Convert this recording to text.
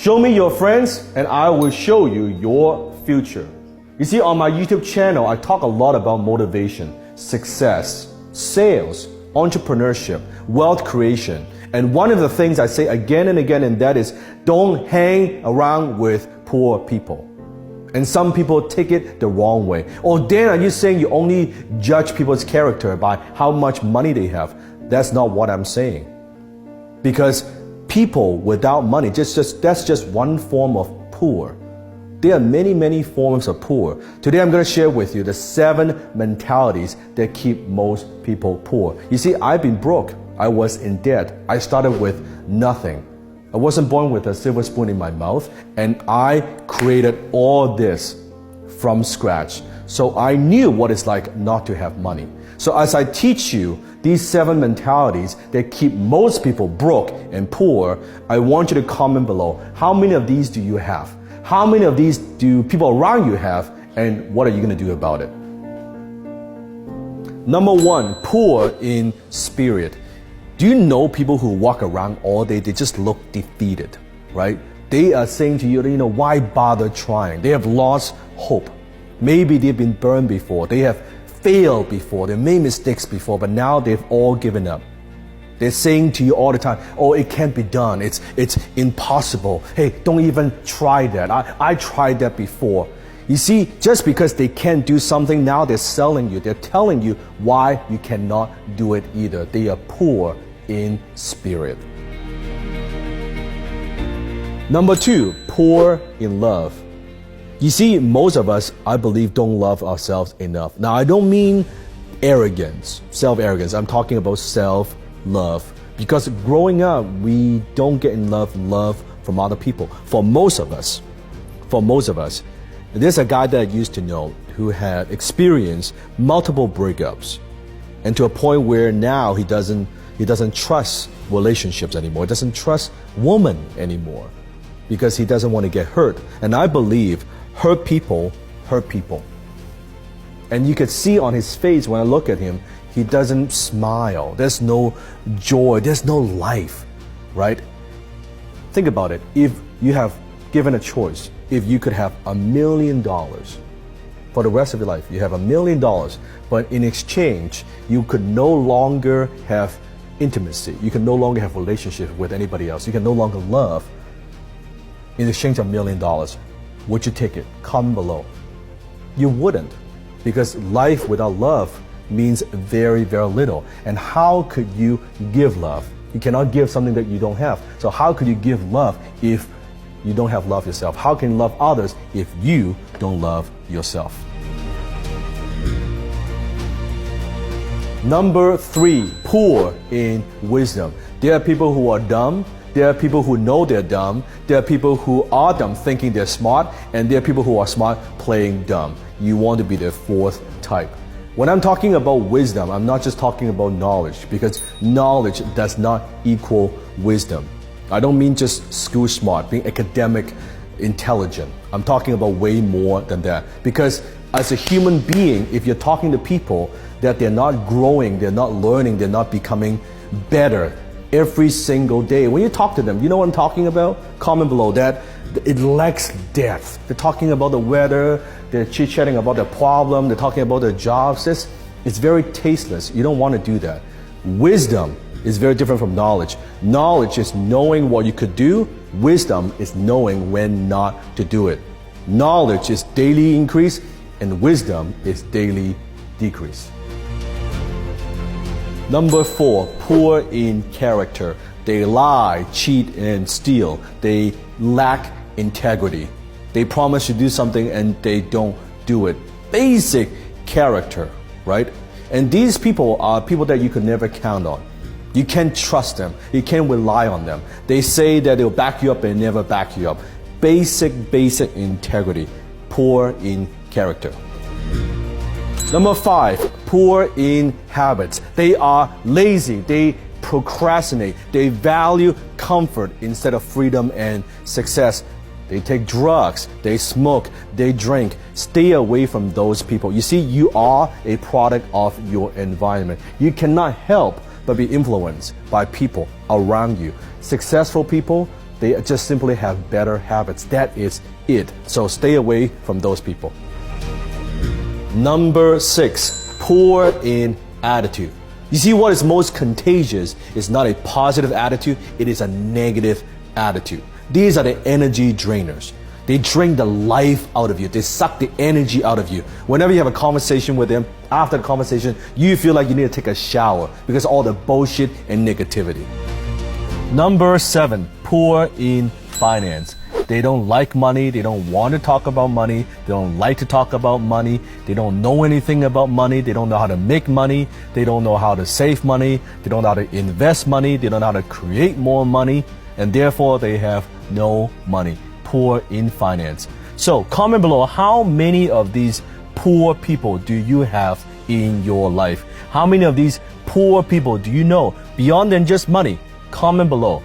Show me your friends and I will show you your future. You see, on my YouTube channel, I talk a lot about motivation, success, sales, entrepreneurship, wealth creation. And one of the things I say again and again, and that is don't hang around with poor people. And some people take it the wrong way. Oh, Dan, are you saying you only judge people's character by how much money they have? That's not what I'm saying. Because people without money, that's just one form of poor. There are many, many forms of poor. Today I'm going to share with you the 7 mentalities that keep most people poor. You see, I've been broke. I was in debt. I started with nothing. I wasn't born with a silver spoon in my mouth, and I created all this from scratch. So I knew what it's like not to have money. So as I teach you these 7 mentalities that keep most people broke and poor, I want you to comment below. How many of these do you have? How many of these do people around you have? And what are you going to do about it? Number 1, poor in spirit. Do you know people who walk around all day, they just look defeated, right? They are saying to you, why bother trying? They have lost hope. Maybe they've been burned before. They have failed before. They made mistakes before, but now they've all given up. They're saying to you all the time, oh, it can't be done. It's impossible. Hey, don't even try that. I tried that before. You see, just because they can't do something, now they're selling you. They're telling you why you cannot do it either. They are poor in spirit. Number 2, poor in love. You see, most of us, I believe, don't love ourselves enough. Now, I don't mean arrogance, self-arrogance. I'm talking about self-love. Because growing up, we don't get enough love from other people. For most of us, there's a guy that I used to know who had experienced multiple breakups, and to a point where now he doesn't trust relationships anymore. He doesn't trust women anymore because he doesn't want to get hurt. And I believe hurt people hurt people. And you could see on his face when I look at him, he doesn't smile. There's no joy. There's no life, right? Think about it. If you have given a choice, if you could have $1 million for the rest of your life, you have $1 million, but in exchange, you could no longer have intimacy. You can no longer have relationship with anybody else. You can no longer love. In exchange of $1 million, would you take it? Comment below. You wouldn't, because life without love means very, very little. And how could you give love? You cannot give something that you don't have. So how could you give love if you don't have love yourself? How can you love others if you don't love yourself? Number 3, poor in wisdom. There are people who are dumb. There are people who know they're dumb. There are people who are dumb thinking they're smart. And there are people who are smart playing dumb. You want to be the 4th type. When I'm talking about wisdom, I'm not just talking about knowledge, because knowledge does not equal wisdom. I don't mean just school smart, being academic intelligent. I'm talking about way more than that. Because as a human being, if you're talking to people that they're not growing, they're not learning, they're not becoming better every single day, when you talk to them, you know what I'm talking about? Comment below that. It lacks depth. They're talking about the weather, they're chit-chatting about their problem, they're talking about their jobs. It's very tasteless. You don't want to do that. Wisdom is very different from knowledge. Knowledge is knowing what you could do. Wisdom is knowing when not to do it. Knowledge is daily increase, and wisdom is daily decrease. Number 4, poor in character. They lie, cheat, and steal. They lack integrity. They promise to do something and they don't do it. Basic character, right? And these people are people that you could never count on. You can't trust them. You can't rely on them. They say that they'll back you up and never back you up. Basic integrity. Poor in character. Number 5, poor in habits. They are lazy. They procrastinate. They value comfort instead of freedom and success. They take drugs, they smoke, they drink. Stay away from those people. You see, you are a product of your environment. You cannot help but be influenced by people around you. Successful people They just simply have better habits. That is it. So stay away from those people. Number 6, poor in attitude. You see, what is most contagious is not a positive attitude, it is a negative attitude. These are the energy drainers. They drain the life out of you. They suck the energy out of you. Whenever you have a conversation with them, after the conversation, you feel like you need to take a shower because of all the bullshit and negativity. Number 7, poor in finance. They don't like money. They don't want to talk about money. They don't like to talk about money. They don't know anything about money. They don't know how to make money. They don't know how to save money. They don't know how to invest money. They don't know how to create more money. And therefore, they have no money. Poor in finance. So comment below, how many of these poor people do you have in your life? How many of these poor people do you know beyond than just money? Comment below.